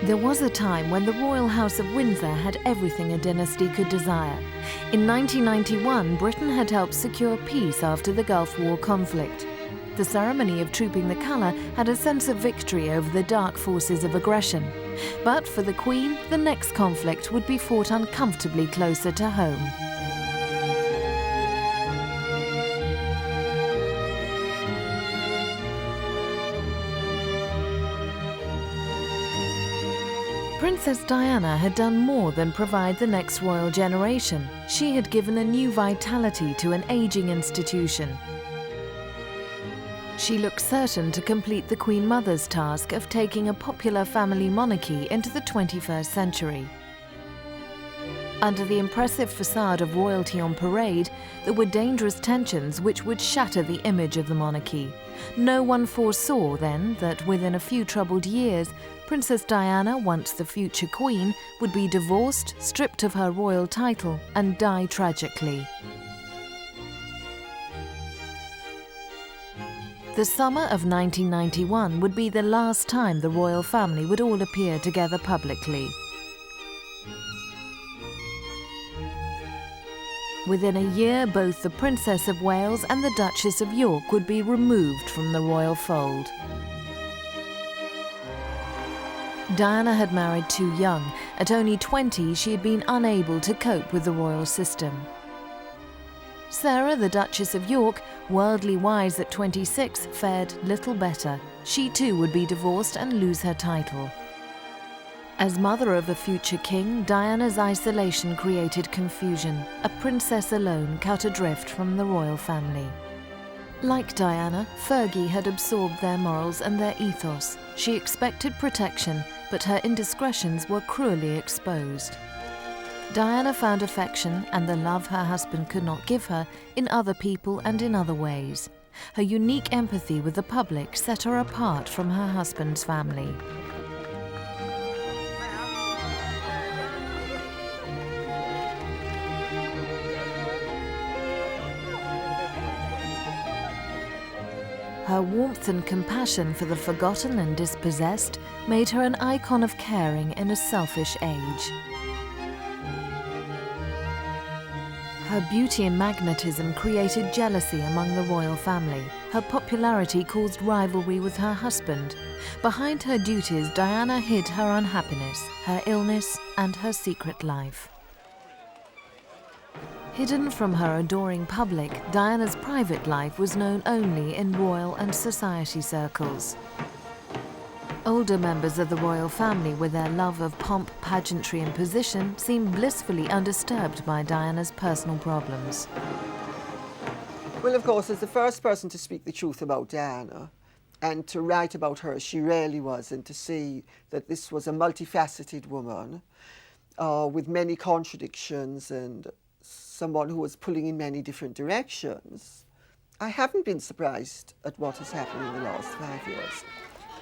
There was a time when the Royal House of Windsor had everything a dynasty could desire. In 1991, Britain had helped secure peace after the Gulf War conflict. The ceremony of trooping the colour had a sense of victory over the dark forces of aggression. But for the Queen, the next conflict would be fought uncomfortably closer to home. Princess Diana had done more than provide the next royal generation. She had given a new vitality to an ageing institution. She looked certain to complete the Queen Mother's task of taking a popular family monarchy into the 21st century. Under the impressive facade of royalty on parade, there were dangerous tensions which would shatter the image of the monarchy. No one foresaw then that within a few troubled years, Princess Diana, once the future Queen, would be divorced, stripped of her royal title, and die tragically. The summer of 1991 would be the last time the royal family would all appear together publicly. Within a year, both the Princess of Wales and the Duchess of York would be removed from the royal fold. Diana had married too young. At only 20, she had been unable to cope with the royal system. Sarah, the Duchess of York, worldly wise at 26, fared little better. She too would be divorced and lose her title. As mother of a future king, Diana's isolation created confusion. A princess alone cut adrift from the royal family. Like Diana, Fergie had absorbed their morals and their ethos. She expected protection, but her indiscretions were cruelly exposed. Diana found affection and the love her husband could not give her in other people and in other ways. Her unique empathy with the public set her apart from her husband's family. Her warmth and compassion for the forgotten and dispossessed made her an icon of caring in a selfish age. Her beauty and magnetism created jealousy among the royal family. Her popularity caused rivalry with her husband. Behind her duties, Diana hid her unhappiness, her illness, and her secret life. Hidden from her adoring public, Diana's private life was known only in royal and society circles. Older members of the royal family, with their love of pomp, pageantry and position, seemed blissfully undisturbed by Diana's personal problems. Well, of course, as the first person to speak the truth about Diana and to write about her as she really was, and to see that this was a multifaceted woman with many contradictions and someone who was pulling in many different directions, I haven't been surprised at what has happened in the last 5 years.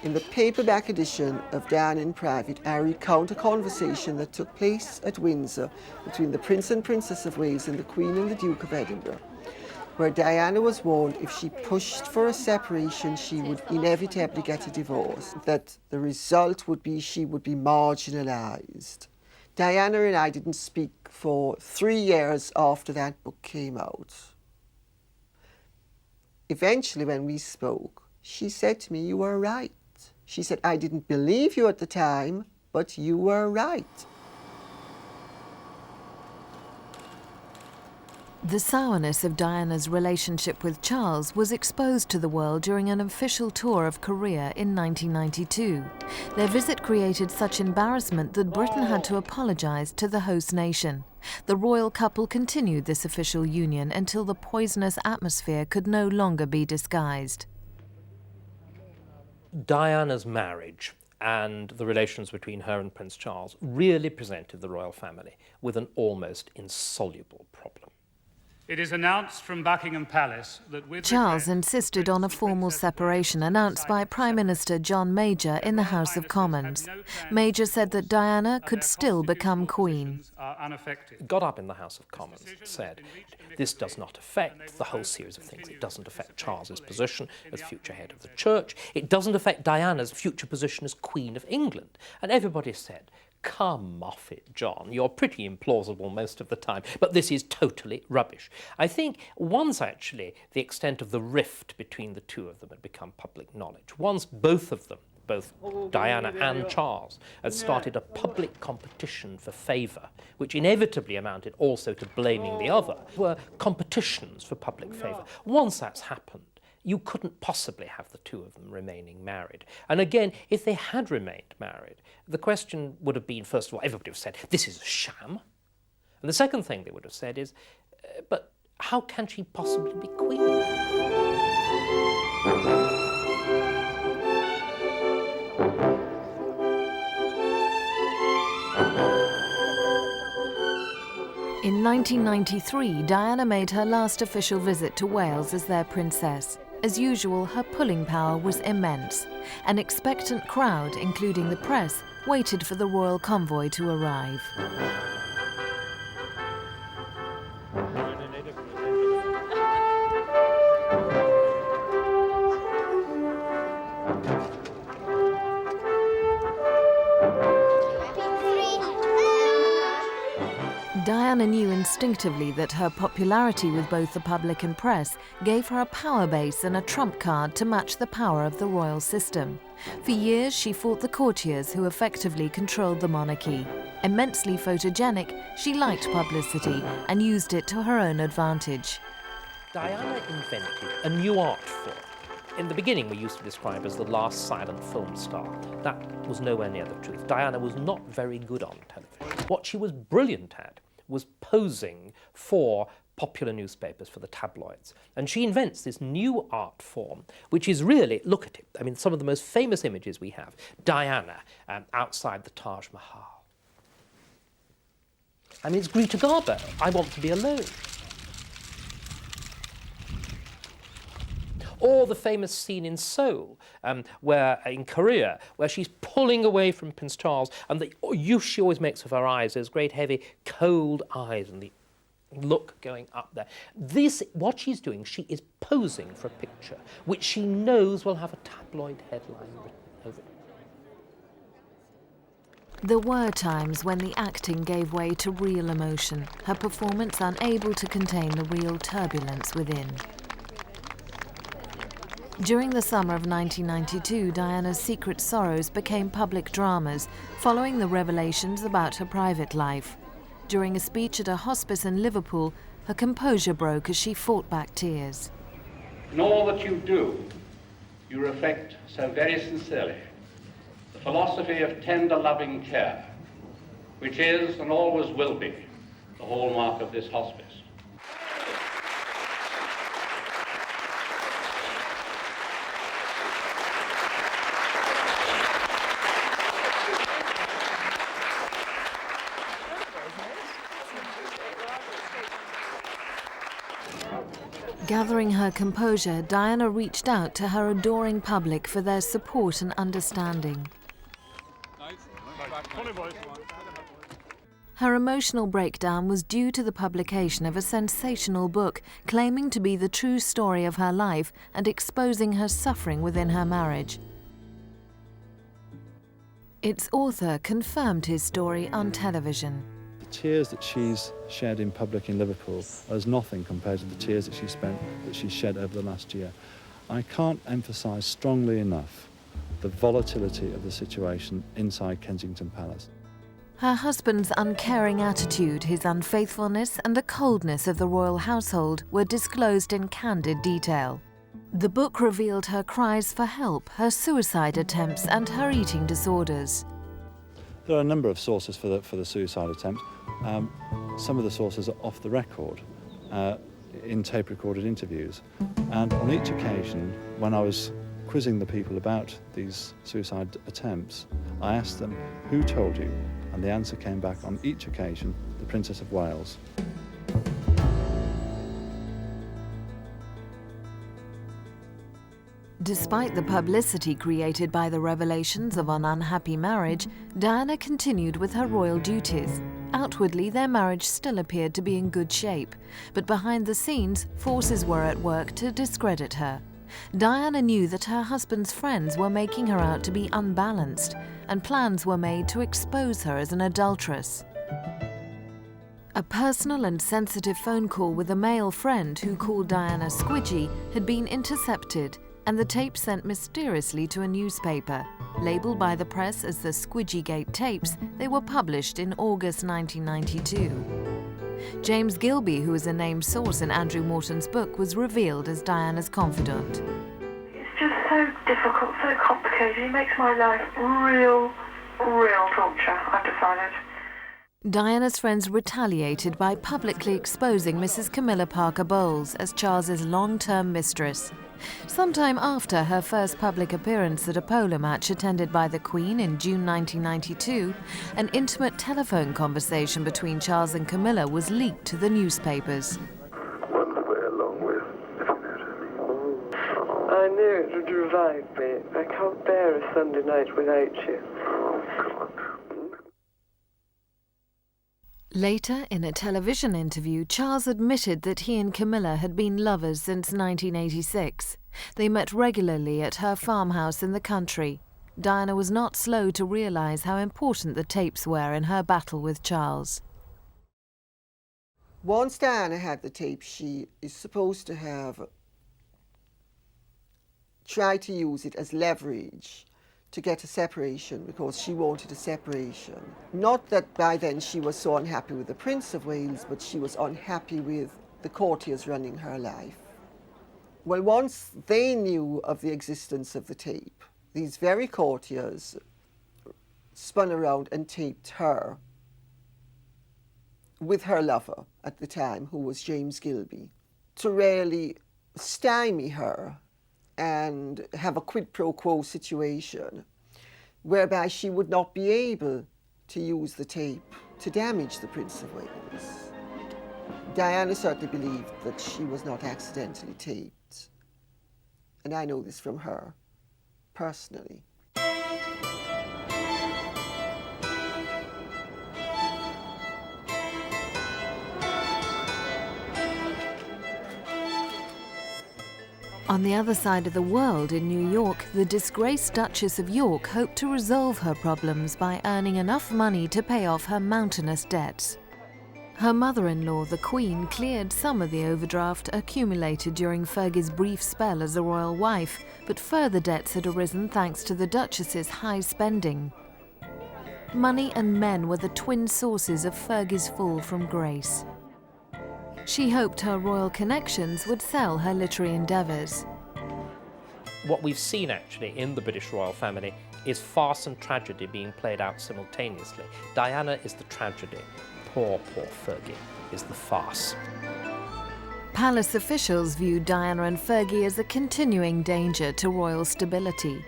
In the paperback edition of Diana in Private, I recount a conversation that took place at Windsor between the Prince and Princess of Wales and the Queen and the Duke of Edinburgh, where Diana was warned if she pushed for a separation, she would inevitably get a divorce, that the result would be she would be marginalised. Diana and I didn't speak for 3 years after that book came out. Eventually, when we spoke, she said to me, "You were right." She said, "I didn't believe you at the time, but you were right." The sourness of Diana's relationship with Charles was exposed to the world during an official tour of Korea in 1992. Their visit created such embarrassment that Britain had to apologise to the host nation. The royal couple continued this official union until the poisonous atmosphere could no longer be disguised. Diana's marriage and the relations between her and Prince Charles really presented the royal family with an almost insoluble problem. It is announced from Buckingham Palace that with Charles insisted on a formal separation announced by Prime Minister John Major in the House of Commons. Major said that Diana could still become Queen. Got up in the House of Commons and said, this does not affect the whole series of things. It doesn't affect Charles's position as future head of the Church. It doesn't affect Diana's future position as Queen of England. And everybody said, come off it, John. You're pretty implausible most of the time, but this is totally rubbish. I think once actually the extent of the rift between the two of them had become public knowledge, once both of them, both Diana and Charles, had started a public competition for favour, which inevitably amounted also to blaming the other, were competitions for public favour. Once that's happened, you couldn't possibly have the two of them remaining married. And again, if they had remained married, the question would have been, first of all, everybody would have said, this is a sham. And the second thing they would have said is, but how can she possibly be queen? In 1993, Diana made her last official visit to Wales as their princess. As usual, her pulling power was immense. An expectant crowd, including the press, waited for the royal convoy to arrive. Diana knew instinctively that her popularity with both the public and press gave her a power base and a trump card to match the power of the royal system. For years, she fought the courtiers who effectively controlled the monarchy. Immensely photogenic, she liked publicity and used it to her own advantage. Diana invented a new art form. In the beginning, we used to describe her as the last silent film star. That was nowhere near the truth. Diana was not very good on television. What she was brilliant at was posing for popular newspapers, for the tabloids. And she invents this new art form, which is really, look at it, I mean, some of the most famous images we have, Diana outside the Taj Mahal. I mean, it's Greta Garbo, I Want to Be Alone. Or the famous scene in Seoul, in Korea, where she's pulling away from Prince Charles, and the use she always makes of her eyes, those great, heavy, cold eyes, and the look going up there. What she's doing, she is posing for a picture, which she knows will have a tabloid headline written over it. There were times when the acting gave way to real emotion, her performance unable to contain the real turbulence within. During the summer of 1992, Diana's secret sorrows became public dramas, following the revelations about her private life. During a speech at a hospice in Liverpool, her composure broke as she fought back tears. In all that you do, you reflect so very sincerely the philosophy of tender, loving care, which is and always will be the hallmark of this hospice. Gathering her composure, Diana reached out to her adoring public for their support and understanding. Her emotional breakdown was due to the publication of a sensational book claiming to be the true story of her life and exposing her suffering within her marriage. Its author confirmed his story on television. The tears that she's shed in public in Liverpool are as nothing compared to the tears that she shed over the last year. I can't emphasise strongly enough the volatility of the situation inside Kensington Palace. Her husband's uncaring attitude, his unfaithfulness, and the coldness of the royal household were disclosed in candid detail. The book revealed her cries for help, her suicide attempts, and her eating disorders. There are a number of sources for the suicide attempt. Some of the sources are off the record, in tape-recorded interviews. And on each occasion, when I was quizzing the people about these suicide attempts, I asked them, who told you? And the answer came back on each occasion, the Princess of Wales. Despite the publicity created by the revelations of an unhappy marriage, Diana continued with her royal duties. Outwardly, their marriage still appeared to be in good shape, but behind the scenes, forces were at work to discredit her. Diana knew that her husband's friends were making her out to be unbalanced, and plans were made to expose her as an adulteress. A personal and sensitive phone call with a male friend who called Diana Squidgy had been intercepted, and the tape sent mysteriously to a newspaper. Labelled by the press as the Squidgygate tapes, they were published in August 1992. James Gilby, who is a named source in Andrew Morton's book, was revealed as Diana's confidant. It's just so difficult, so complicated. It makes my life real torture, I've decided. Diana's friends retaliated by publicly exposing Mrs. Camilla Parker Bowles as Charles's long-term mistress. Sometime after her first public appearance at a polo match attended by the Queen in June 1992, an intimate telephone conversation between Charles and Camilla was leaked to the newspapers. One way along with, if you know what I mean. I knew it would revive me. I can't bear a Sunday night without you. Oh, God. Later, in a television interview, Charles admitted that he and Camilla had been lovers since 1986. They met regularly at her farmhouse in the country. Diana was not slow to realise how important the tapes were in her battle with Charles. Once Diana had the tape, she is supposed to have tried to use it as leverage to get a separation, because she wanted a separation. Not that by then she was so unhappy with the Prince of Wales, but she was unhappy with the courtiers running her life. Well, once they knew of the existence of the tape, these very courtiers spun around and taped her with her lover at the time, who was James Gilby, to really stymie her and have a quid pro quo situation whereby she would not be able to use the tape to damage the Prince of Wales. Diana certainly believed that she was not accidentally taped, and I know this from her personally. On the other side of the world, in New York, the disgraced Duchess of York hoped to resolve her problems by earning enough money to pay off her mountainous debts. Her mother-in-law, the Queen, cleared some of the overdraft accumulated during Fergie's brief spell as a royal wife, but further debts had arisen thanks to the Duchess's high spending. Money and men were the twin sources of Fergie's fall from grace. She hoped her royal connections would sell her literary endeavours. What we've seen actually in the British royal family is farce and tragedy being played out simultaneously. Diana is the tragedy. Poor Fergie is the farce. Palace officials viewed Diana and Fergie as a continuing danger to royal stability.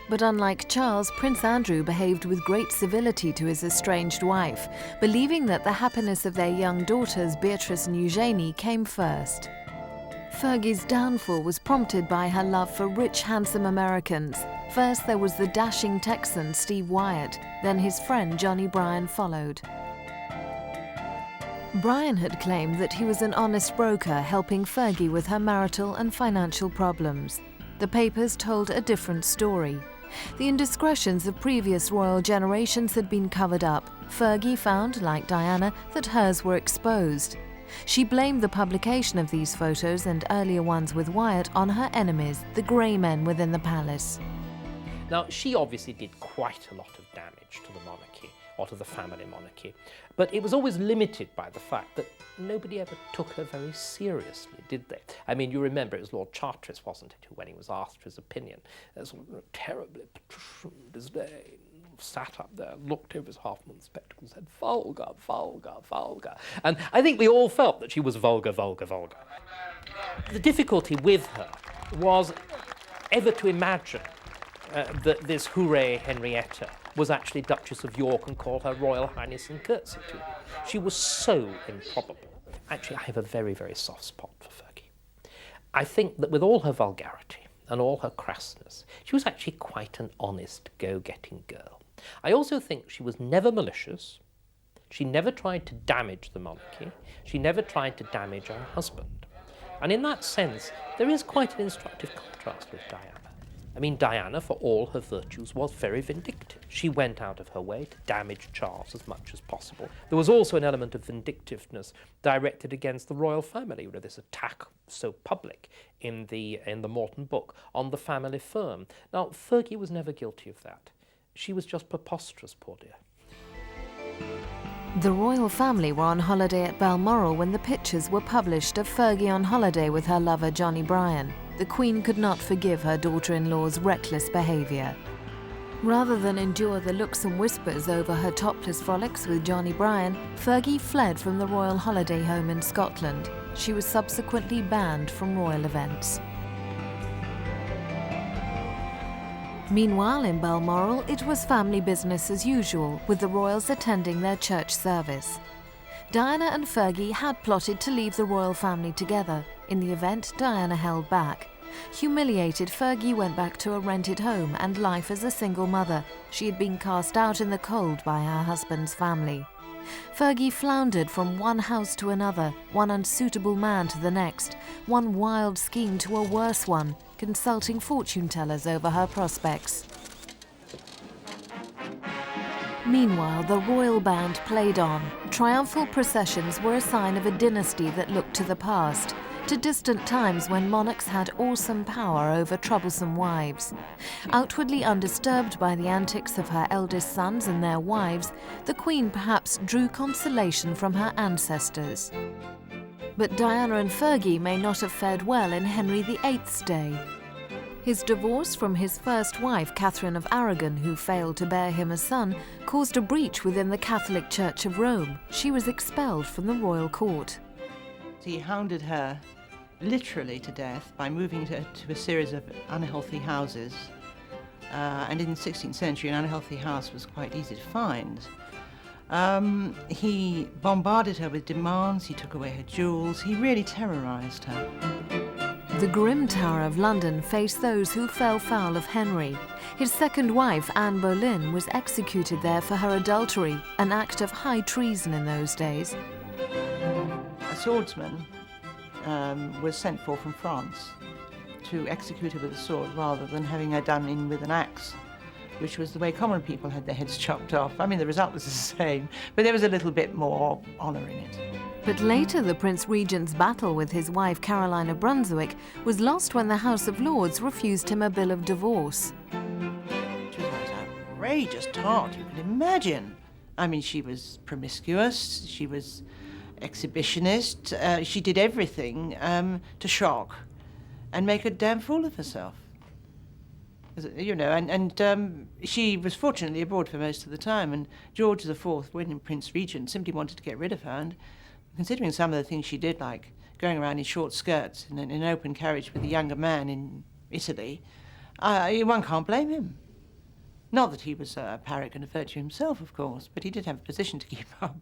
But unlike Charles, Prince Andrew behaved with great civility to his estranged wife, believing that the happiness of their young daughters, Beatrice and Eugenie, came first. Fergie's downfall was prompted by her love for rich, handsome Americans. First there was the dashing Texan Steve Wyatt, then his friend Johnny Bryan followed. Bryan had claimed that he was an honest broker helping Fergie with her marital and financial problems. The papers told a different story. The indiscretions of previous royal generations had been covered up. Fergie found, like Diana, that hers were exposed. She blamed the publication of these photos and earlier ones with Wyatt on her enemies, the grey men within the palace. Now, she obviously did quite a lot of damage to the monarchy, or to the family monarchy, but it was always limited by the fact that nobody ever took her very seriously, did they? I mean, you remember it was Lord Charteris, wasn't it, who, when he was asked for his opinion, terribly patrician disdain, sat up there, looked over his half-moon spectacles, said, vulgar, vulgar, vulgar. And I think we all felt that she was vulgar, vulgar, vulgar. The difficulty with her was ever to imagine that this hooray Henrietta was actually Duchess of York and called her Royal Highness and curtsy to her. She was so improbable. Actually, I have a very, very soft spot for Fergie. I think that with all her vulgarity, and all her crassness, she was actually quite an honest, go-getting girl. I also think she was never malicious. She never tried to damage the monarchy. She never tried to damage her husband. And in that sense, there is quite an instructive contrast with Diana. I mean, Diana, for all her virtues, was very vindictive. She went out of her way to damage Charles as much as possible. There was also an element of vindictiveness directed against the royal family. You know, this attack so public in the Morton book on the family firm. Now, Fergie was never guilty of that. She was just preposterous, poor dear. The royal family were on holiday at Balmoral when the pictures were published of Fergie on holiday with her lover Johnny Bryan. The Queen could not forgive her daughter-in-law's reckless behaviour. Rather than endure the looks and whispers over her topless frolics with Johnny Bryan, Fergie fled from the royal holiday home in Scotland. She was subsequently banned from royal events. Meanwhile, in Balmoral, it was family business as usual, with the royals attending their church service. Diana and Fergie had plotted to leave the royal family together. In the event, Diana held back. Humiliated, Fergie went back to a rented home and life as a single mother. She had been cast out in the cold by her husband's family. Fergie floundered from one house to another, one unsuitable man to the next, one wild scheme to a worse one, consulting fortune tellers over her prospects. Meanwhile, the royal band played on. Triumphal processions were a sign of a dynasty that looked to the past, to distant times when monarchs had awesome power over troublesome wives. Outwardly undisturbed by the antics of her eldest sons and their wives, the Queen perhaps drew consolation from her ancestors. But Diana and Fergie may not have fared well in Henry VIII's day. His divorce from his first wife, Catherine of Aragon, who failed to bear him a son, caused a breach within the Catholic Church of Rome. She was expelled from the royal court. He hounded her literally to death by moving her to a series of unhealthy houses. And in the 16th century, an unhealthy house was quite easy to find. He bombarded her with demands, he took away her jewels, he really terrorised her. The grim Tower of London faced those who fell foul of Henry. His second wife, Anne Boleyn, was executed there for her adultery, an act of high treason in those days. A swordsman was sent for from France to execute her with a sword rather than having her done in with an axe, which was the way common people had their heads chopped off. I mean, the result was the same, but there was a little bit more honour in it. But later, the Prince Regent's battle with his wife Caroline of Brunswick was lost when the House of Lords refused him a bill of divorce. She was an outrageous tart, you can imagine. I mean, she was promiscuous, she was exhibitionist, she did everything to shock and make a damn fool of herself. You know, and she was fortunately abroad for most of the time, and George IV, when Prince Regent, simply wanted to get rid of her, and considering some of the things she did, like going around in short skirts in an open carriage with a younger man in Italy, one can't blame him. Not that he was a paragon of virtue himself, of course, but he did have a position to keep up.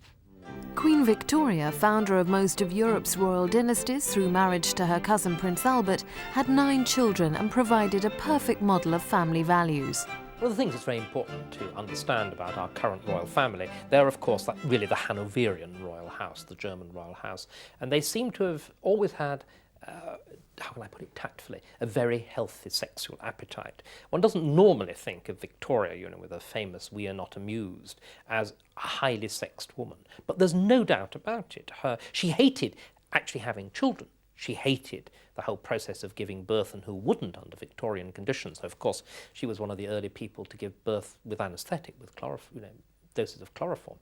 Queen Victoria, founder of most of Europe's royal dynasties through marriage to her cousin Prince Albert, had 9 children and provided a perfect model of family values. One of the things that's very important to understand about our current royal family, they're of course really the Hanoverian royal house, the German royal house, and they seem to have always had, how can I put it tactfully, a very healthy sexual appetite. One doesn't normally think of Victoria, you know, with her famous "we are not amused," as a highly sexed woman, but there's no doubt about it. She hated actually having children. She hated the whole process of giving birth, and who wouldn't under Victorian conditions. So of course, she was one of the early people to give birth with anaesthetic, with doses of chloroform.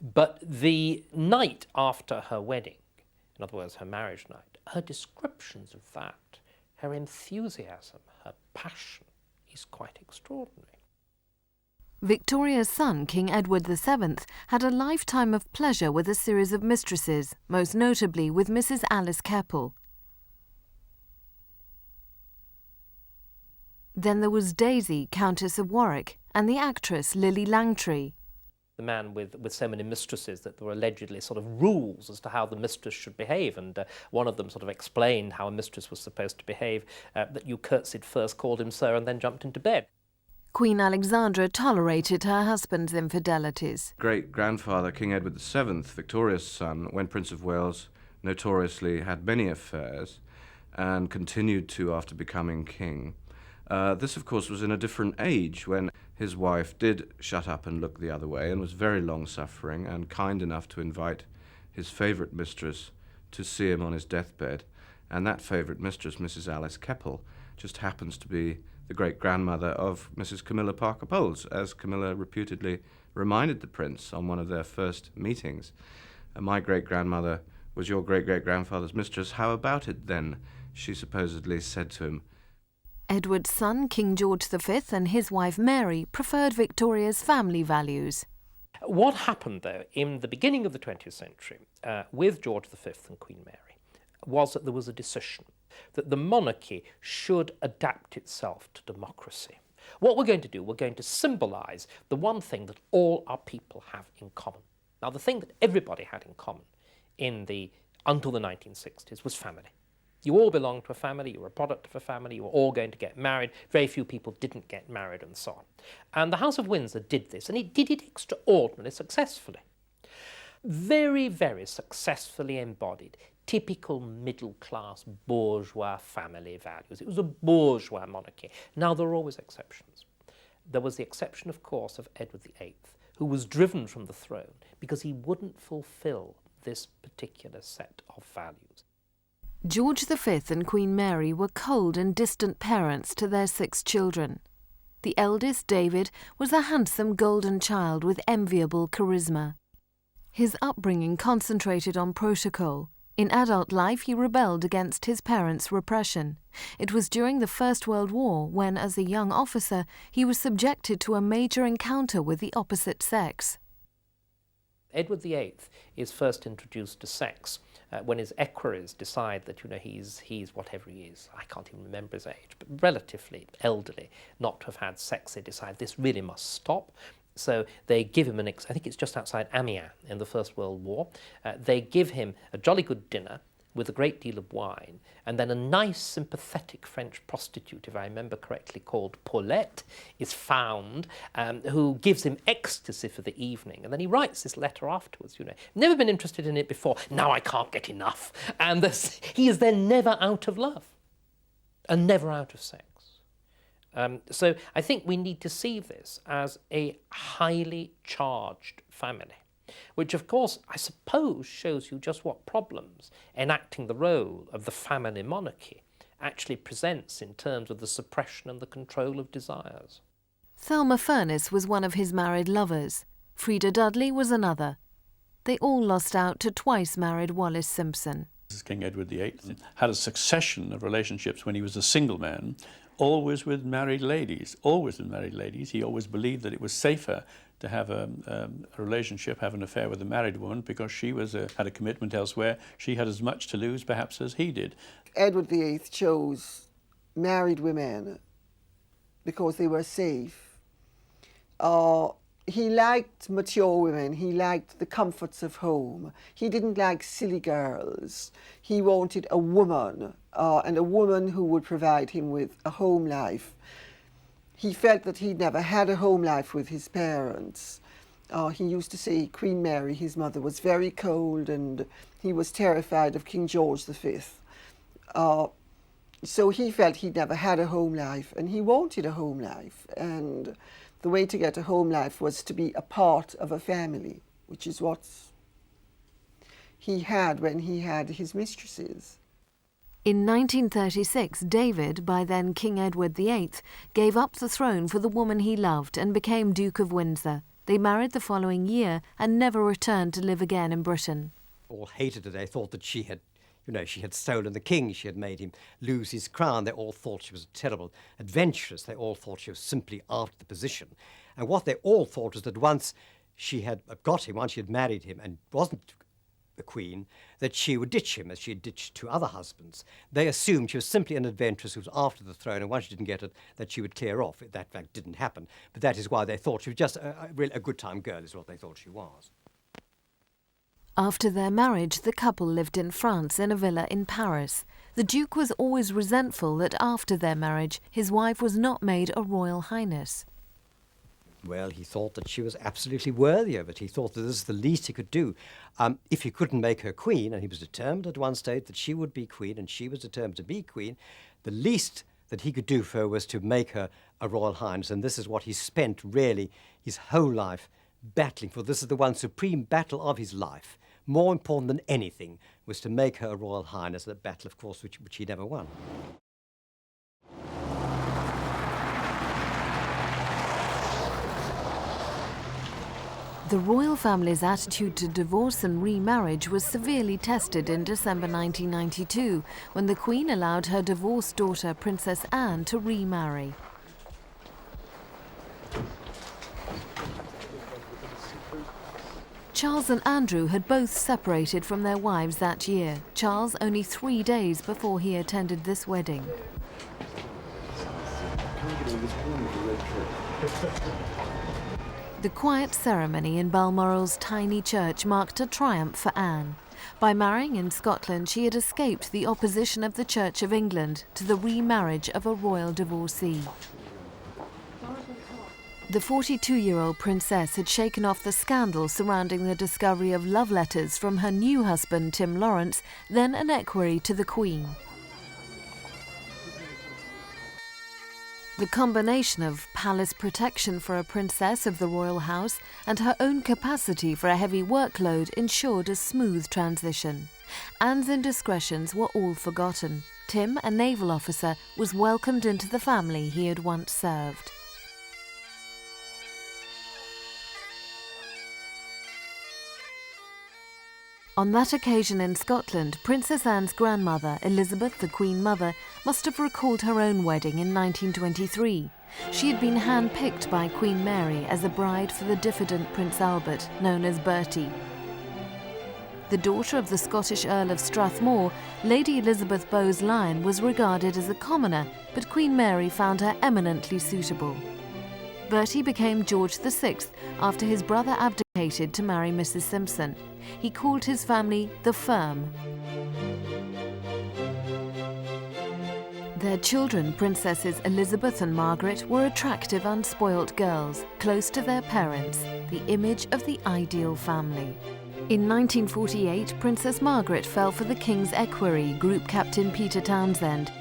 But the night after her wedding, in other words, her marriage night, her descriptions of that, her enthusiasm, her passion, is quite extraordinary. Victoria's son, King Edward VII, had a lifetime of pleasure with a series of mistresses, most notably with Mrs. Alice Keppel. Then there was Daisy, Countess of Warwick, and the actress Lily Langtry. the man with so many mistresses that there were allegedly sort of rules as to how the mistress should behave, and one of them sort of explained how a mistress was supposed to behave, that you curtsied first, called him sir, and then jumped into bed. Queen Alexandra tolerated her husband's infidelities. Great-grandfather King Edward VII, Victoria's son, when Prince of Wales, notoriously had many affairs and continued to after becoming king. This, of course, was in a different age when his wife did shut up and look the other way and was very long-suffering and kind enough to invite his favourite mistress to see him on his deathbed. And that favourite mistress, Mrs. Alice Keppel, just happens to be the great-grandmother of Mrs. Camilla Parker Bowles, as Camilla reputedly reminded the prince on one of their first meetings. My great-grandmother was your great-great-grandfather's mistress. How about it, then? She supposedly said to him. Edward's son, King George V, and his wife Mary preferred Victoria's family values. What happened, though, in the beginning of the 20th century with George V and Queen Mary was that there was a decision that the monarchy should adapt itself to democracy. What we're going to do, we're going to symbolise the one thing that all our people have in common. Now, the thing that everybody had in common until the 1960s was family. You all belonged to a family, you were a product of a family, you were all going to get married. Very few people didn't get married and so on. And the House of Windsor did this, and it did it extraordinarily successfully. Very, very successfully embodied typical middle-class bourgeois family values. It was a bourgeois monarchy. Now, there are always exceptions. There was the exception, of course, of Edward VIII, who was driven from the throne because he wouldn't fulfil this particular set of values. George V and Queen Mary were cold and distant parents to their 6 children. The eldest, David, was a handsome golden child with enviable charisma. His upbringing concentrated on protocol. In adult life, he rebelled against his parents' repression. It was during the First World War when, as a young officer, he was subjected to a major encounter with the opposite sex. Edward VIII is first introduced to sex when his equerries decide that, he's whatever he is. I can't even remember his age, but relatively elderly, not to have had sex. They decide this really must stop. So they give him I think it's just outside Amiens in the First World War. They give him a jolly good dinner with a great deal of wine, and then a nice, sympathetic French prostitute, if I remember correctly, called Paulette, is found, who gives him ecstasy for the evening. And then he writes this letter afterwards, never been interested in it before, now I can't get enough. And he is then never out of love and never out of sex. So I think we need to see this as a highly charged family, which of course I suppose shows you just what problems enacting the role of the family monarchy actually presents in terms of the suppression and the control of desires. Thelma Furness was one of his married lovers. Frida Dudley was another. They all lost out to twice-married Wallis Simpson. King Edward VIII had a succession of relationships when he was a single man, always with married ladies, always with married ladies. He always believed that it was safer to have a relationship, have an affair with a married woman, because she had a commitment elsewhere. She had as much to lose, perhaps, as he did. Edward VIII chose married women because they were safe. He liked mature women. He liked the comforts of home. He didn't like silly girls. He wanted a woman, and a woman who would provide him with a home life. He felt that he'd never had a home life with his parents. He used to say Queen Mary, his mother, was very cold, and he was terrified of King George V. So he felt he'd never had a home life, and he wanted a home life. And the way to get a home life was to be a part of a family, which is what he had when he had his mistresses. In 1936, David, by then King Edward VIII, gave up the throne for the woman he loved and became Duke of Windsor. They married the following year and never returned to live again in Britain. All hated her. They thought that she had stolen the king. She had made him lose his crown. They all thought she was a terrible adventuress. They all thought she was simply out of the position. And what they all thought was that once she had got him, once she had married him and wasn't the Queen, that she would ditch him as she had ditched two other husbands. They assumed she was simply an adventuress who was after the throne, and once she didn't get it, that she would clear off. That fact didn't happen, but that is why they thought she was just really a good-time girl, is what they thought she was. After their marriage, the couple lived in France in a villa in Paris. The Duke was always resentful that after their marriage, his wife was not made a Royal Highness. Well, he thought that she was absolutely worthy of it. He thought that this is the least he could do. If he couldn't make her queen, and he was determined at one stage that she would be queen, and she was determined to be queen, the least that he could do for her was to make her a Royal Highness, and this is what he spent really his whole life battling for. This is the one supreme battle of his life. More important than anything was to make her a Royal Highness, a battle, of course, which he never won. The royal family's attitude to divorce and remarriage was severely tested in December 1992, when the Queen allowed her divorced daughter, Princess Anne, to remarry. Charles and Andrew had both separated from their wives that year, Charles only 3 days before he attended this wedding. The quiet ceremony in Balmoral's tiny church marked a triumph for Anne. By marrying in Scotland, she had escaped the opposition of the Church of England to the remarriage of a royal divorcee. The 42-year-old princess had shaken off the scandal surrounding the discovery of love letters from her new husband, Tim Lawrence, then an equerry to the Queen. The combination of palace protection for a princess of the royal house and her own capacity for a heavy workload ensured a smooth transition. Anne's indiscretions were all forgotten. Tim, a naval officer, was welcomed into the family he had once served. On that occasion in Scotland, Princess Anne's grandmother, Elizabeth, the Queen Mother, must have recalled her own wedding in 1923. She had been handpicked by Queen Mary as a bride for the diffident Prince Albert, known as Bertie. The daughter of the Scottish Earl of Strathmore, Lady Elizabeth Bowes-Lyon was regarded as a commoner, but Queen Mary found her eminently suitable. Bertie became George VI after his brother abdicated to marry Mrs. Simpson. He called his family the Firm. Their children, Princesses Elizabeth and Margaret, were attractive, unspoilt girls, close to their parents, the image of the ideal family. In 1948, Princess Margaret fell for the King's equerry, Group Captain Peter Townsend.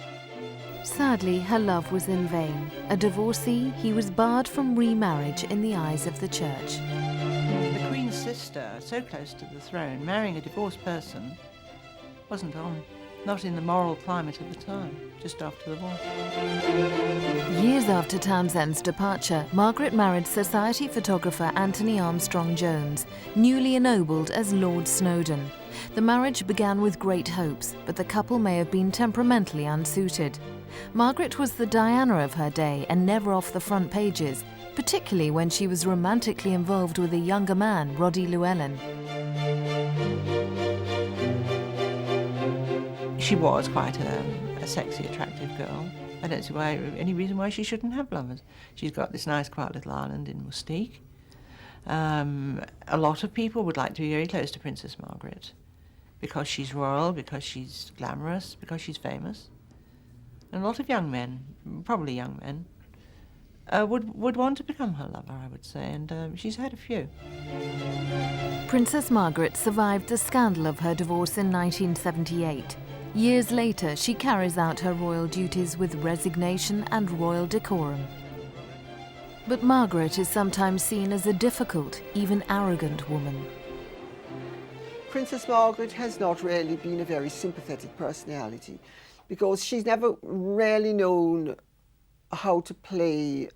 Sadly, her love was in vain. A divorcee, he was barred from remarriage in the eyes of the Church. The Queen's sister, so close to the throne, marrying a divorced person wasn't on. Not in the moral climate of the time, just after the war. Years after Townsend's departure, Margaret married society photographer Anthony Armstrong-Jones, newly ennobled as Lord Snowdon. The marriage began with great hopes, but the couple may have been temperamentally unsuited. Margaret was the Diana of her day and never off the front pages, particularly when she was romantically involved with a younger man, Roddy Llewellyn. She was quite a sexy, attractive girl. I don't see any reason why she shouldn't have lovers. She's got this nice, quiet little island in Mustique. A lot of people would like to be very close to Princess Margaret because she's royal, because she's glamorous, because she's famous. And a lot of young men, probably young men, would want to become her lover, I would say, and she's had a few. Princess Margaret survived the scandal of her divorce in 1978. Years later, she carries out her royal duties with resignation and royal decorum. But Margaret is sometimes seen as a difficult, even arrogant woman. Princess Margaret has not really been a very sympathetic personality because she's never really known how to play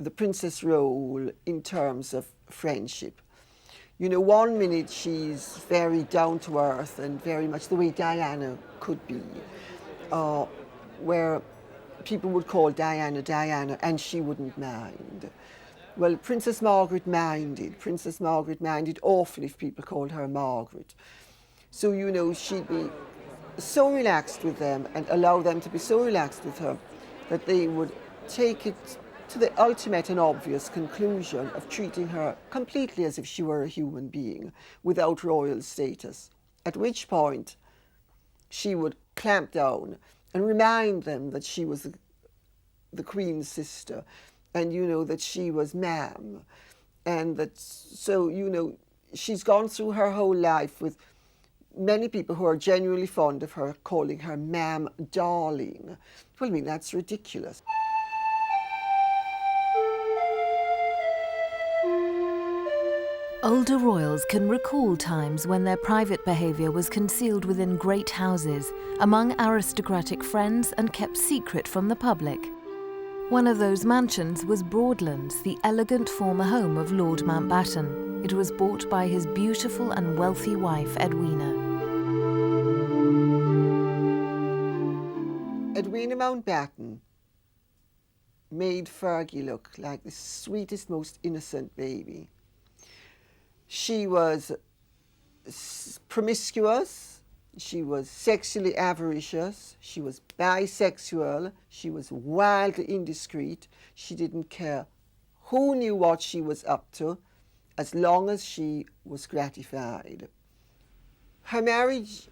the princess role in terms of friendship. You know, one minute she's very down to earth and very much the way Diana could be, where people would call Diana Diana and she wouldn't mind. Well, Princess Margaret minded. Princess Margaret minded awfully if people called her Margaret. So, you know, she'd be so relaxed with them and allow them to be so relaxed with her that they would take it to the ultimate and obvious conclusion of treating her completely as if she were a human being without royal status, at which point she would clamp down and remind them that she was the Queen's sister, and, you know, that she was ma'am, and that, so, you know, she's gone through her whole life with many people who are genuinely fond of her calling her ma'am darling. Well, I mean, that's ridiculous. Older royals can recall times when their private behaviour was concealed within great houses, among aristocratic friends, and kept secret from the public. One of those mansions was Broadlands, the elegant former home of Lord Mountbatten. It was bought by his beautiful and wealthy wife, Edwina. Edwina Mountbatten made Fergie look like the sweetest, most innocent baby. She was promiscuous, she was sexually avaricious, she was bisexual, she was wildly indiscreet. She didn't care who knew what she was up to, as long as she was gratified. Her marriage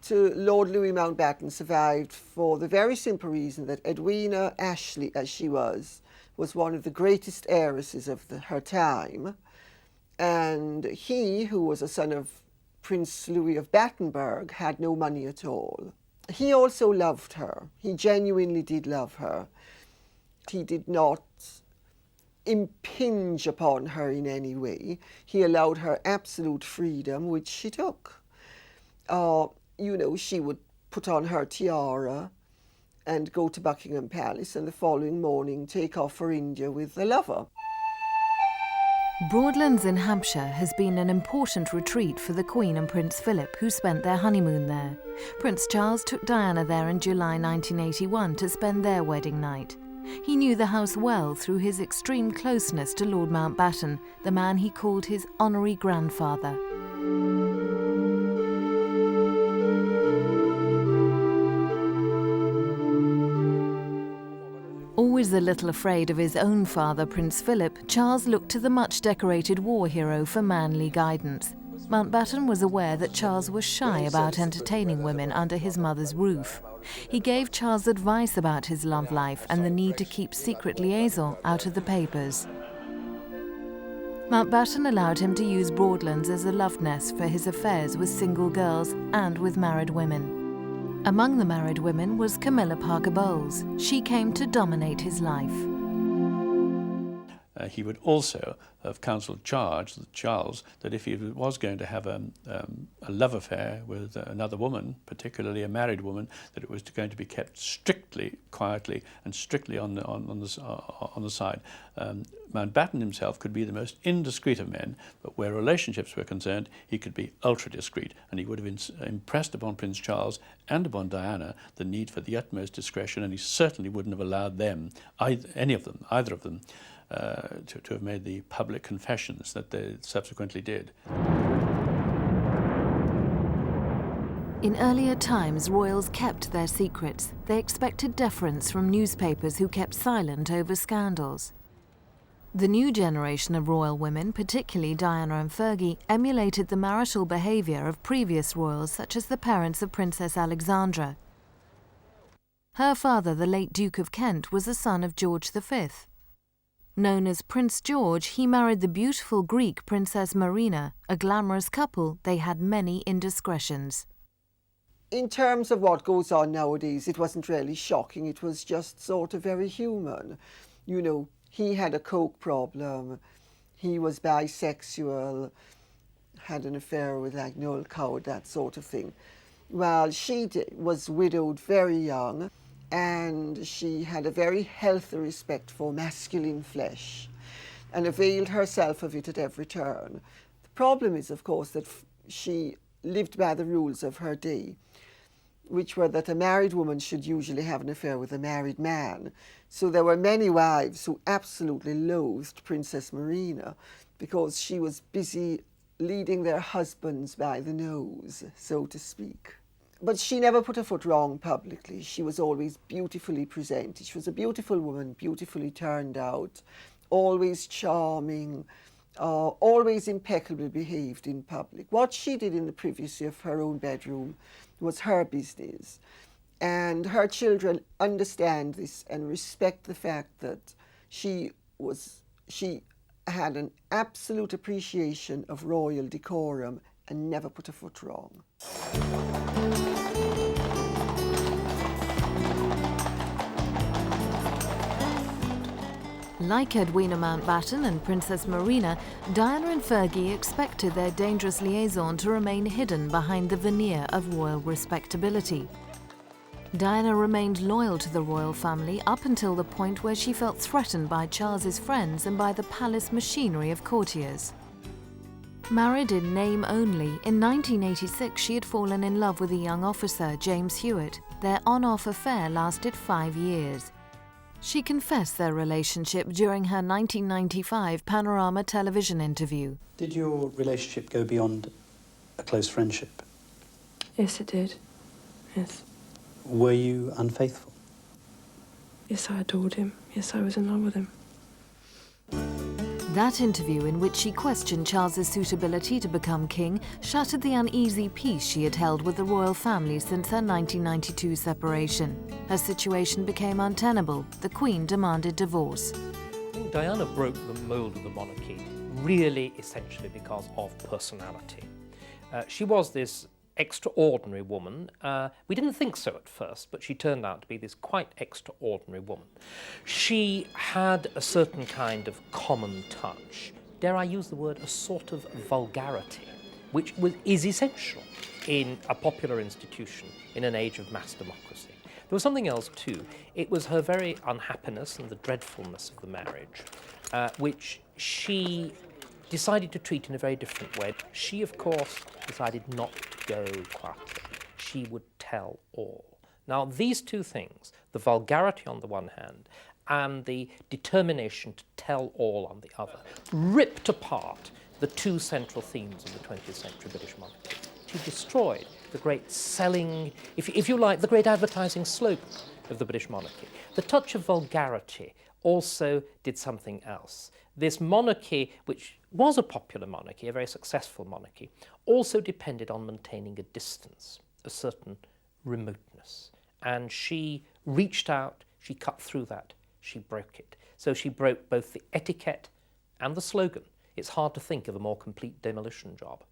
to Lord Louis Mountbatten survived for the very simple reason that Edwina Ashley, as she was one of the greatest heiresses of her time. And he, who was a son of Prince Louis of Battenberg, had no money at all. He also loved her. He genuinely did love her. He did not impinge upon her in any way. He allowed her absolute freedom, which she took. You know, she would put on her tiara and go to Buckingham Palace, and the following morning take off for India with a lover. Broadlands in Hampshire has been an important retreat for the Queen and Prince Philip, who spent their honeymoon there. Prince Charles took Diana there in July 1981 to spend their wedding night. He knew the house well through his extreme closeness to Lord Mountbatten, the man he called his honorary grandfather. Always a little afraid of his own father, Prince Philip, Charles looked to the much-decorated war hero for manly guidance. Mountbatten was aware that Charles was shy about entertaining women under his mother's roof. He gave Charles advice about his love life and the need to keep secret liaison out of the papers. Mountbatten allowed him to use Broadlands as a love nest for his affairs with single girls and with married women. Among the married women was Camilla Parker Bowles. She came to dominate his life. He would also have counselled Charles that if he was going to have a love affair with another woman, particularly a married woman, that it was going to be kept strictly, quietly, and strictly on the side. Mountbatten himself could be the most indiscreet of men, but where relationships were concerned, he could be ultra discreet, and he would have impressed upon Prince Charles and upon Diana the need for the utmost discretion, and he certainly wouldn't have allowed them, either of them, to have made the public confessions that they subsequently did. In earlier times, royals kept their secrets. They expected deference from newspapers who kept silent over scandals. The new generation of royal women, particularly Diana and Fergie, emulated the marital behaviour of previous royals such as the parents of Princess Alexandra. Her father, the late Duke of Kent, was a son of George V. Known as Prince George, he married the beautiful Greek Princess Marina. A glamorous couple, they had many indiscretions. In terms of what goes on nowadays, it wasn't really shocking. It was just sort of very human. You know, he had a coke problem, he was bisexual, had an affair with like Noel Coward, that sort of thing. Well, she was widowed very young, and she had a very healthy respect for masculine flesh and availed herself of it at every turn. The problem is, of course, that she lived by the rules of her day, which were that a married woman should usually have an affair with a married man. So there were many wives who absolutely loathed Princess Marina because she was busy leading their husbands by the nose, so to speak. But she never put her foot wrong publicly. She was always beautifully presented. She was a beautiful woman, beautifully turned out, always charming, always impeccably behaved in public. What she did in the privacy of her own bedroom was her business. And her children understand this and respect the fact that she had an absolute appreciation of royal decorum and never put a foot wrong. Like Edwina Mountbatten and Princess Marina, Diana and Fergie expected their dangerous liaison to remain hidden behind the veneer of royal respectability. Diana remained loyal to the royal family up until the point where she felt threatened by Charles's friends and by the palace machinery of courtiers. Married in name only, in 1986 she had fallen in love with a young officer, James Hewitt. Their on-off affair lasted 5 years. She confessed their relationship during her 1995 Panorama television interview. Did your relationship go beyond a close friendship? Yes, it did. Yes. Were you unfaithful? Yes, I adored him. Yes, I was in love with him. That interview, in which she questioned Charles's suitability to become king, shattered the uneasy peace she had held with the royal family since her 1992 separation. Her situation became untenable. The Queen demanded divorce. I think Diana broke the mould of the monarchy really essentially because of personality. She was this extraordinary woman. We didn't think so at first, but she turned out to be this quite extraordinary woman. She had a certain kind of common touch, dare I use the word, a sort of vulgarity, which is essential in a popular institution in an age of mass democracy. There was something else too. It was her very unhappiness and the dreadfulness of the marriage, which she decided to treat in a very different way. She, of course, decided not to go quietly. She would tell all. Now, these two things, the vulgarity on the one hand and the determination to tell all on the other, ripped apart the two central themes of the 20th century British monarchy. She destroyed the great selling, if you like, the great advertising slogan of the British monarchy. The touch of vulgarity also did something else. This monarchy, which was a popular monarchy, a very successful monarchy, also depended on maintaining a distance, a certain remoteness. And she reached out, she cut through that, she broke it. So she broke both the etiquette and the slogan. It's hard to think of a more complete demolition job.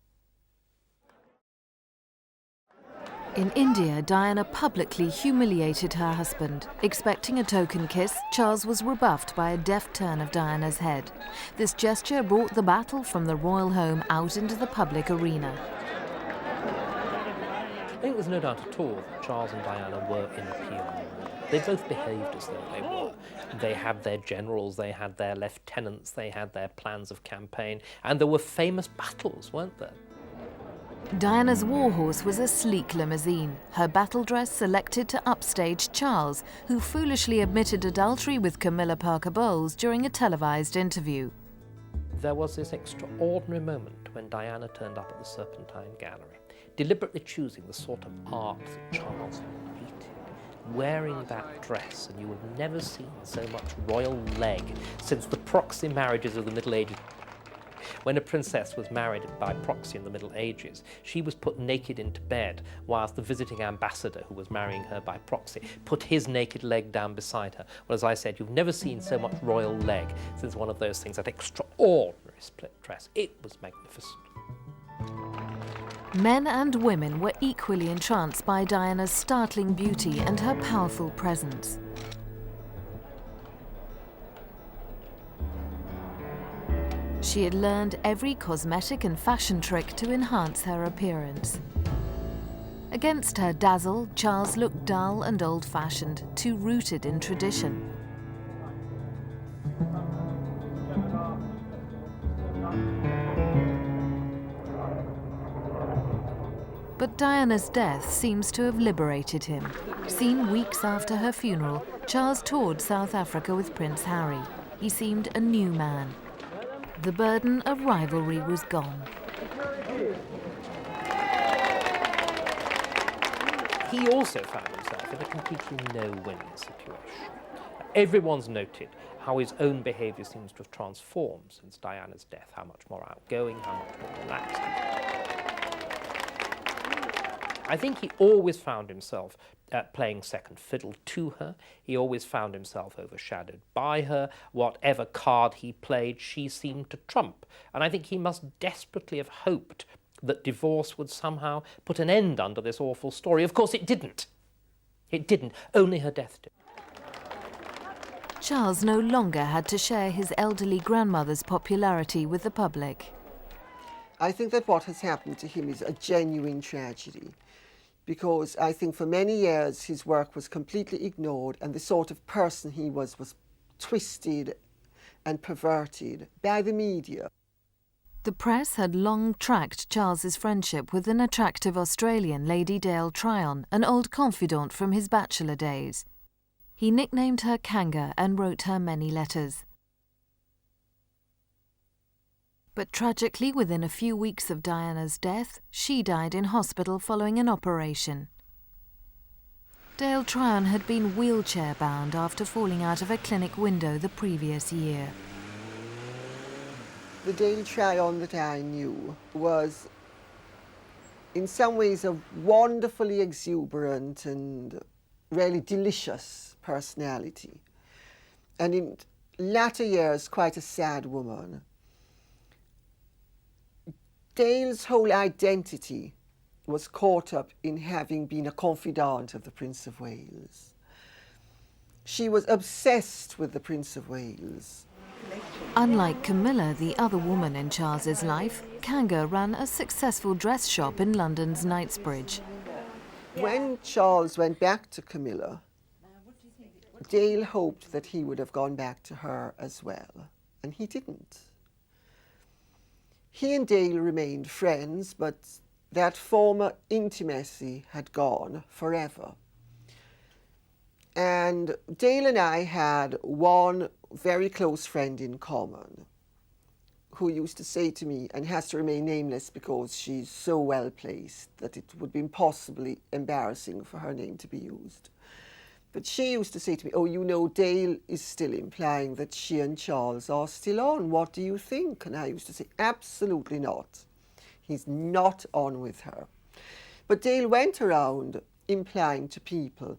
In India, Diana publicly humiliated her husband. Expecting a token kiss, Charles was rebuffed by a deft turn of Diana's head. This gesture brought the battle from the royal home out into the public arena. I think there's no doubt at all that Charles and Diana were in appeal. They both behaved as though they were. They had their generals, they had their lieutenants, they had their plans of campaign, and there were famous battles, weren't there? Diana's warhorse was a sleek limousine, her battle dress selected to upstage Charles, who foolishly admitted adultery with Camilla Parker Bowles during a televised interview. There was this extraordinary moment when Diana turned up at the Serpentine Gallery, deliberately choosing the sort of art that Charles hated, wearing that dress, and you have never seen so much royal leg since the proxy marriages of the Middle Ages. When a princess was married by proxy in the Middle Ages, she was put naked into bed, whilst the visiting ambassador who was marrying her by proxy put his naked leg down beside her. Well, as I said, you've never seen so much royal leg since one of those things, that extraordinary split dress. It was magnificent. Men and women were equally entranced by Diana's startling beauty and her powerful presence. She had learned every cosmetic and fashion trick to enhance her appearance. Against her dazzle, Charles looked dull and old-fashioned, too rooted in tradition. But Diana's death seems to have liberated him. Seen weeks after her funeral, Charles toured South Africa with Prince Harry. He seemed a new man. The burden of rivalry was gone. he also found himself in a completely no-win situation. Everyone's noted how his own behaviour seems to have transformed since Diana's death, how much more outgoing, how much more relaxed. I think he always found himself playing second fiddle to her. He always found himself overshadowed by her. Whatever card he played, she seemed to trump. And I think he must desperately have hoped that divorce would somehow put an end under this awful story. Of course, it didn't. It didn't. Only her death did. Charles no longer had to share his elderly grandmother's popularity with the public. I think that what has happened to him is a genuine tragedy, because I think for many years his work was completely ignored, and the sort of person he was twisted and perverted by the media. The press had long tracked Charles's friendship with an attractive Australian, Lady Dale Tryon, an old confidant from his bachelor days. He nicknamed her Kanga and wrote her many letters. But tragically, within a few weeks of Diana's death, she died in hospital following an operation. Dale Tryon had been wheelchair-bound after falling out of a clinic window the previous year. The Dale Tryon that I knew was in some ways a wonderfully exuberant and really delicious personality, and in latter years quite a sad woman. Dale's whole identity was caught up in having been a confidant of the Prince of Wales. She was obsessed with the Prince of Wales. Unlike Camilla, the other woman in Charles's life, Kanga ran a successful dress shop in London's Knightsbridge. When Charles went back to Camilla, Dale hoped that he would have gone back to her as well, and he didn't. He and Dale remained friends, but that former intimacy had gone forever. And Dale and I had one very close friend in common who used to say to me, and has to remain nameless because she's so well placed that it would be impossibly embarrassing for her name to be used. But she used to say to me, "Oh, you know, Dale is still implying that she and Charles are still on. What do you think?" And I used to say, "Absolutely not. He's not on with her." But Dale went around implying to people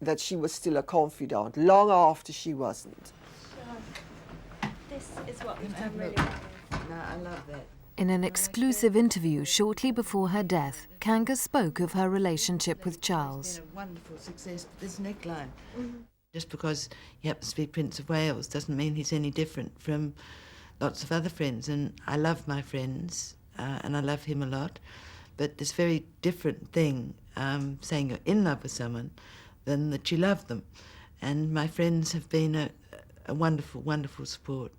that she was still a confidant long after she wasn't. This is what I'm really proud of. No, I love that. In an exclusive interview shortly before her death, Kanga spoke of her relationship with Charles. It's been a wonderful success, this neckline. Just because he happens to be Prince of Wales doesn't mean he's any different from lots of other friends. And I love my friends, and I love him a lot. But it's a very different thing saying you're in love with someone than that you love them. And my friends have been a wonderful, wonderful support.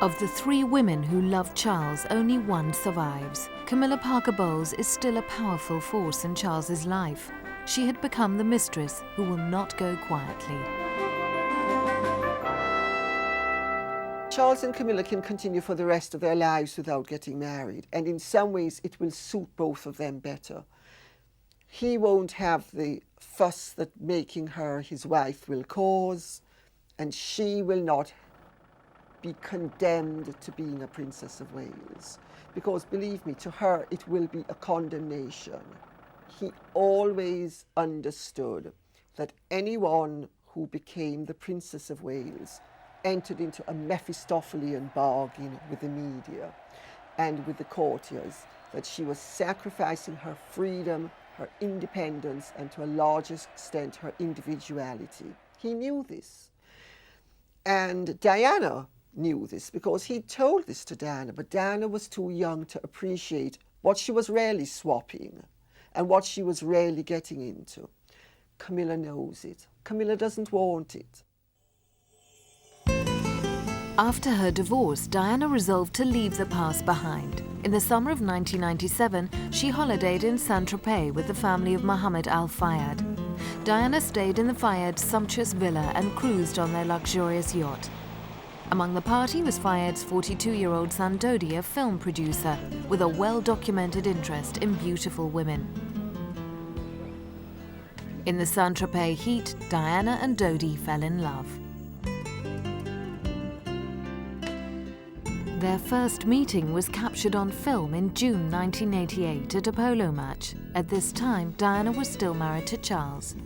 Of the three women who loved Charles, only one survives. Camilla Parker Bowles is still a powerful force in Charles's life. She had become the mistress who will not go quietly. Charles and Camilla can continue for the rest of their lives without getting married, and in some ways it will suit both of them better. He won't have the fuss that making her his wife will cause, and she will not be condemned to being a Princess of Wales, because believe me, to her it will be a condemnation. He always understood that anyone who became the Princess of Wales entered into a Mephistophelian bargain with the media and with the courtiers, that she was sacrificing her freedom, her independence, and to a large extent her individuality. He knew this. And Diana knew this, because he told this to Diana, but Diana was too young to appreciate what she was really swapping and what she was really getting into. Camilla knows it. Camilla doesn't want it. After her divorce, Diana resolved to leave the past behind. In the summer of 1997, she holidayed in Saint-Tropez with the family of Mohammed Al Fayed. Diana stayed in the Fayed sumptuous villa and cruised on their luxurious yacht. Among the party was Fayed's 42-year-old son Dodi, a film producer, with a well-documented interest in beautiful women. In the Saint-Tropez heat, Diana and Dodi fell in love. Their first meeting was captured on film in June 1988 at a polo match. At this time, Diana was still married to Charles.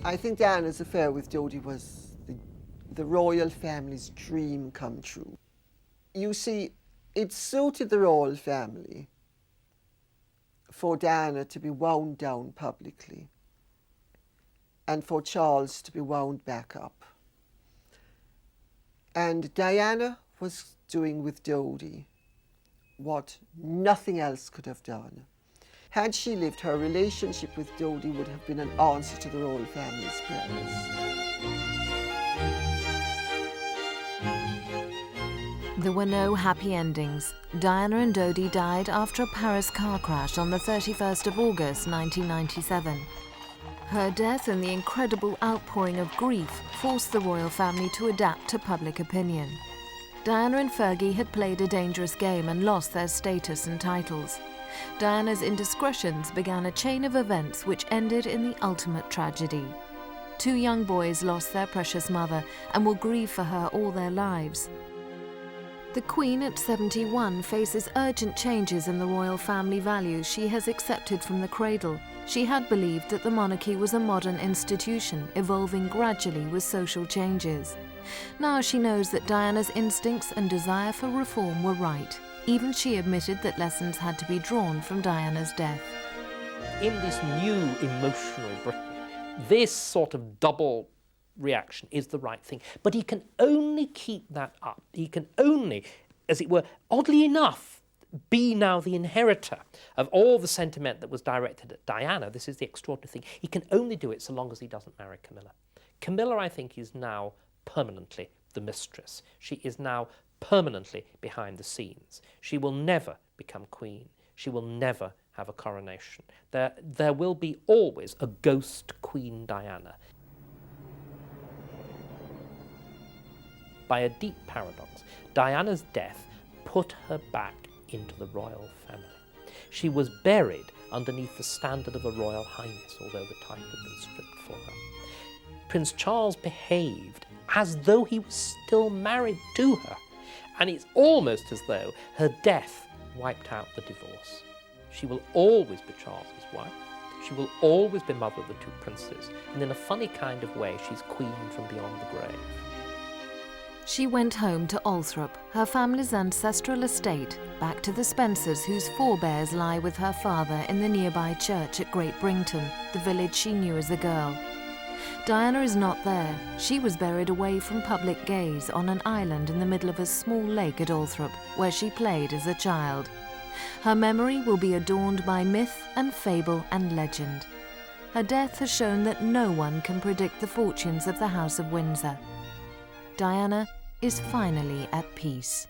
I think Diana's affair with Dodi was the royal family's dream come true. You see, it suited the royal family for Diana to be wound down publicly and for Charles to be wound back up. And Diana was doing with Dodi what nothing else could have done. Had she lived, her relationship with Dodi would have been an answer to the royal family's prayers. There were no happy endings. Diana and Dodi died after a Paris car crash on the 31st of August 1997. Her death and the incredible outpouring of grief forced the royal family to adapt to public opinion. Diana and Fergie had played a dangerous game and lost their status and titles. Diana's indiscretions began a chain of events which ended in the ultimate tragedy. 2 young boys lost their precious mother and will grieve for her all their lives. The Queen at 71 faces urgent changes in the royal family values she has accepted from the cradle. She had believed that the monarchy was a modern institution, evolving gradually with social changes. Now she knows that Diana's instincts and desire for reform were right. Even she admitted that lessons had to be drawn from Diana's death. In this new emotional Britain, this sort of double reaction is the right thing. But he can only keep that up. He can only, as it were, oddly enough, be now the inheritor of all the sentiment that was directed at Diana. This is the extraordinary thing. He can only do it so long as he doesn't marry Camilla. Camilla, I think, is now permanently the mistress. She is now permanently behind the scenes. She will never become queen. She will never have a coronation. There will be always a ghost Queen Diana. By a deep paradox, Diana's death put her back into the royal family. She was buried underneath the standard of a royal highness, although the title had been stripped for her. Prince Charles behaved as though he was still married to her, and it's almost as though her death wiped out the divorce. She will always be Charles's wife. She will always be mother of the 2 princes, and in a funny kind of way, she's queen from beyond the grave. She went home to Althorp, her family's ancestral estate, back to the Spencers whose forebears lie with her father in the nearby church at Great Brington, the village she knew as a girl. Diana is not there. She was buried away from public gaze on an island in the middle of a small lake at Althorp, where she played as a child. Her memory will be adorned by myth and fable and legend. Her death has shown that no one can predict the fortunes of the House of Windsor. Diana is finally at peace.